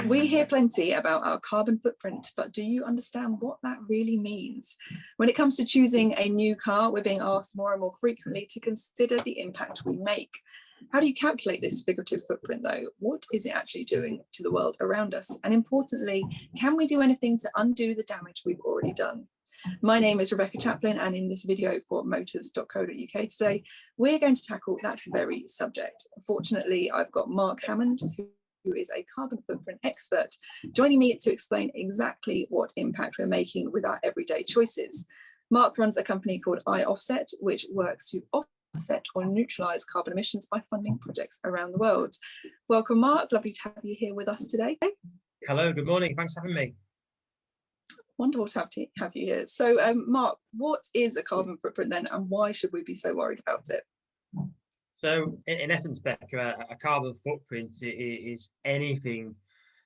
We hear plenty about our carbon footprint, but do you understand what that really means? When it comes to choosing a new car, we're being asked more and more frequently to consider the impact we make. How do you calculate this figurative footprint though? What is it actually doing to the world around us? And importantly, can we do anything to undo the damage we've already done? My name is Rebecca Chaplin, and in this video for motors.co.uk today, we're going to tackle that very subject. Fortunately, I've got Mark Hammond, who is a carbon footprint expert, joining me to explain exactly what impact we're making with our everyday choices. Mark runs a company called iOffset, which works to offset or neutralise carbon emissions by funding projects around the world. Welcome, Mark. Lovely to have you here with us today. Hello, good morning. Thanks for having me. Wonderful to have you here. So, Mark, what is a carbon footprint then, and why should we be so worried about it? So, in essence, Becca, a carbon footprint is anything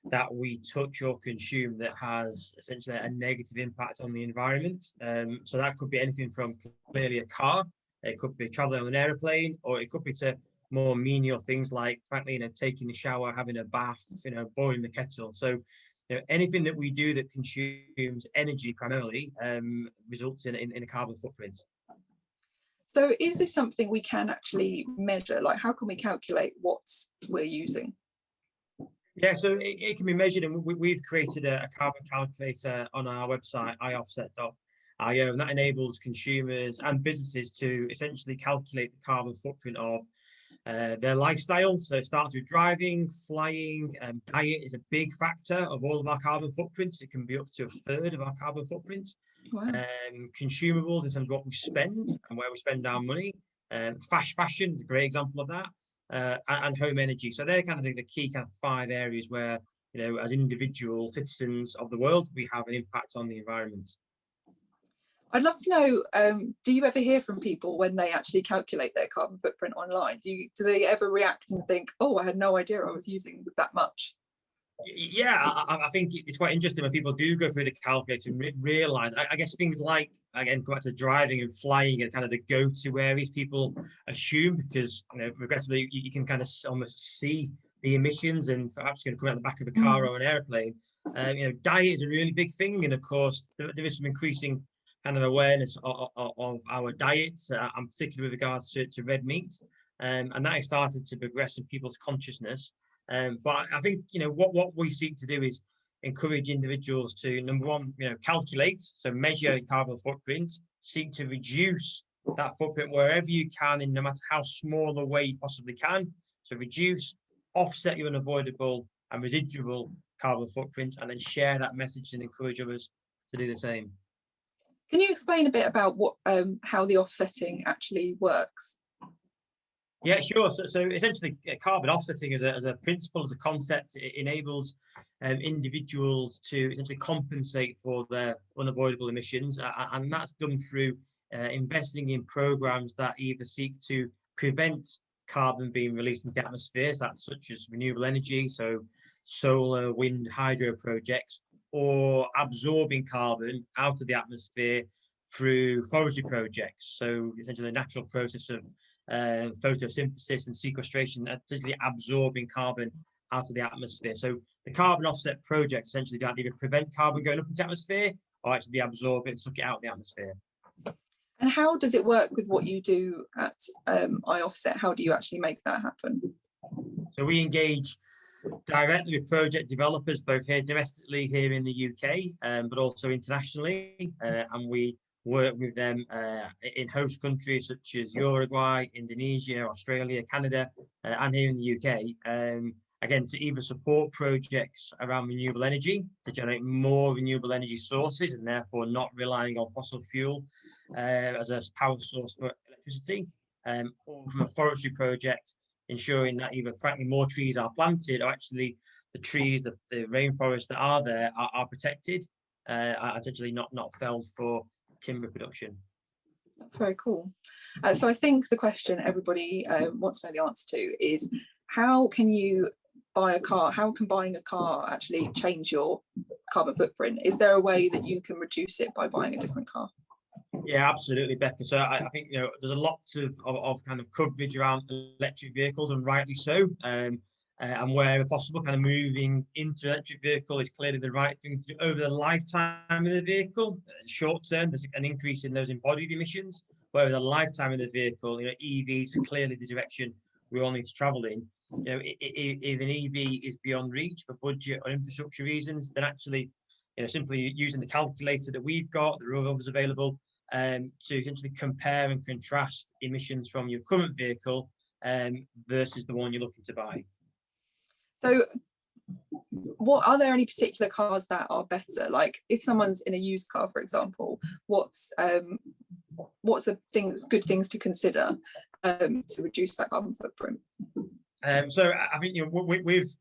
that we touch or consume that has essentially a negative impact on the environment. So that could be anything from clearly a car, it could be traveling on an aeroplane, or it could be to more menial things like, frankly, taking a shower, having a bath, boiling the kettle. So, anything that we do that consumes energy primarily results in a carbon footprint. So is this something we can actually measure? Like, how can we calculate what we're using? Yeah, so it can be measured, and we've created a carbon calculator on our website, iOffset.io, and that enables consumers and businesses to essentially calculate the carbon footprint of their lifestyle. So it starts with driving, flying, diet is a big factor of all of our carbon footprints. It can be up to a third of our carbon footprint. Wow. Consumables in terms of what we spend and where we spend our money. Fashion is a great example of that. And home energy. So they're kind of the key kind of 5 areas where, as individual citizens of the world, we have an impact on the environment. I'd love to know, do you ever hear from people when they actually calculate their carbon footprint online? Do they ever react and think, oh, I had no idea I was using that much? Yeah, I think it's quite interesting when people do go through the calculator and realise, I guess things like, again, go back to driving and flying are kind of the go-to areas people assume, because, regrettably, you can kind of almost see the emissions and perhaps going to come out the back of a car or an airplane. Diet is a really big thing, and of course, there is some increasing kind of awareness of our diets, and particularly with regards to red meat, and that has started to progress in people's consciousness. But I think what we seek to do is encourage individuals to, number one, calculate, so measure carbon footprint, seek to reduce that footprint wherever you can, in no matter how small a way you possibly can. So reduce, offset your unavoidable and residual carbon footprint, and then share that message and encourage others to do the same. Can you explain a bit about how the offsetting actually works? Yeah, sure. So essentially, carbon offsetting as a principle, as a concept, it enables individuals to essentially compensate for their unavoidable emissions, and that's done through investing in programs that either seek to prevent carbon being released into the atmosphere, so that's such as renewable energy, so solar, wind, hydro projects, or absorbing carbon out of the atmosphere through forestry projects. So essentially, the natural process of photosynthesis and sequestration, essentially absorbing carbon out of the atmosphere. So the carbon offset project essentially don't either prevent carbon going up into the atmosphere or actually absorb it and suck it out of the atmosphere. And how does it work with what you do at iOffset? How do you actually make that happen? So we engage directly with project developers, both here domestically here in the UK, but also internationally, and we work with them in host countries such as Uruguay, Indonesia, Australia, Canada, and here in the UK, again, to either support projects around renewable energy, to generate more renewable energy sources and therefore not relying on fossil fuel as a power source for electricity, or from a forestry project, ensuring that either, frankly, more trees are planted, or actually the trees, the rainforests that are there are protected, are essentially not felled for timber production. That's very cool. So I think the question everybody wants to know the answer to is, how can you buy a car? How can buying a car actually change your carbon footprint? Is there a way that you can reduce it by buying a different car? Yeah, absolutely, Becca. So I think there's a lot of kind of coverage around electric vehicles, and rightly so. and where possible, kind of moving into an electric vehicle is clearly the right thing to do over the lifetime of the vehicle. Short term, there's an increase in those embodied emissions, but over the lifetime of the vehicle, EVs are clearly the direction we all need to travel in. If an EV is beyond reach for budget or infrastructure reasons, then actually, simply using the calculator that we've got, there are others available, to essentially compare and contrast emissions from your current vehicle versus the one you're looking to buy. So what are there any particular cars that are better? Like if someone's in a used car, for example, what's good things to consider to reduce that carbon footprint? So I think with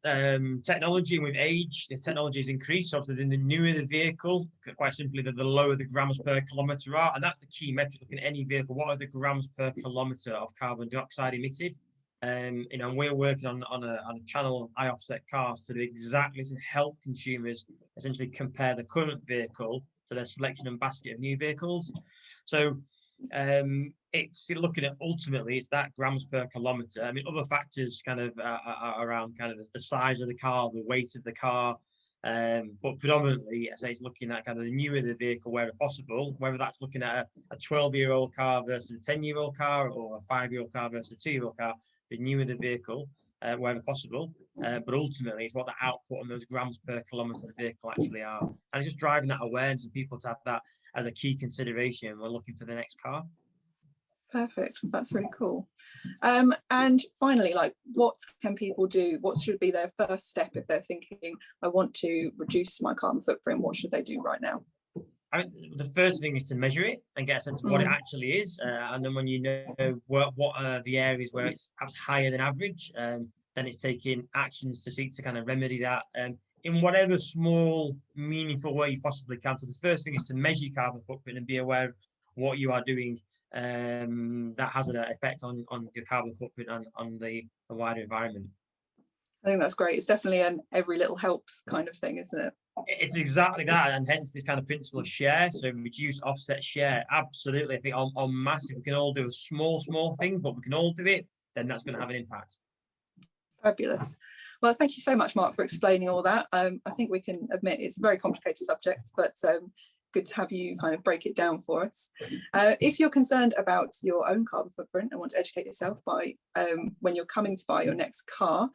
technology and with age, the technology has increased. So the newer the vehicle, quite simply, the lower the grams per kilometre are, and that's the key metric. Looking at any vehicle, what are the grams per kilometre of carbon dioxide emitted? And we're working on a channel, iOffset cars, to do exactly to help consumers essentially compare the current vehicle to their selection and basket of new vehicles. So it's looking at, ultimately, it's that grams per kilometre. I mean, other factors kind of are around kind of the size of the car, the weight of the car, but predominantly, as I say, it's looking at kind of the newer the vehicle wherever possible, whether that's looking at a 12-year-old car versus a 10-year-old car, or a 5-year-old car versus a 2-year-old car. The newer the vehicle, wherever possible, but ultimately it's what the output on those grams per kilometre of the vehicle actually are. And it's just driving that awareness and people to have that as a key consideration when we're looking for the next car. Perfect, that's really cool. And finally, like, what can people do? What should be their first step if they're thinking, I want to reduce my carbon footprint? What should they do right now? I mean, the first thing is to measure it and get a sense of what it actually is, and then when you know what are the areas where it's perhaps higher than average, then it's taking actions to seek to kind of remedy that in whatever small, meaningful way you possibly can. So the first thing is to measure your carbon footprint and be aware of what you are doing that has an effect on your carbon footprint and on the wider environment. I think that's great. It's definitely an every little helps kind of thing, isn't it? It's exactly that, and hence this kind of principle of share. So reduce, offset, share. Absolutely, I think on massive, we can all do a small thing, but we can all do it. Then that's going to have an impact. Fabulous. Well, thank you so much, Mark, for explaining all that. I think we can admit it's a very complicated subject, but good to have you kind of break it down for us. If you're concerned about your own carbon footprint and want to educate yourself by when you're coming to buy your next car,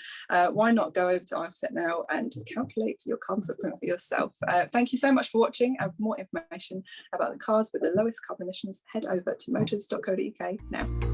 why not go over to iOffset now and calculate your carbon footprint for yourself. Thank you so much for watching, and for more information about the cars with the lowest carbon emissions, head over to motors.co.uk now.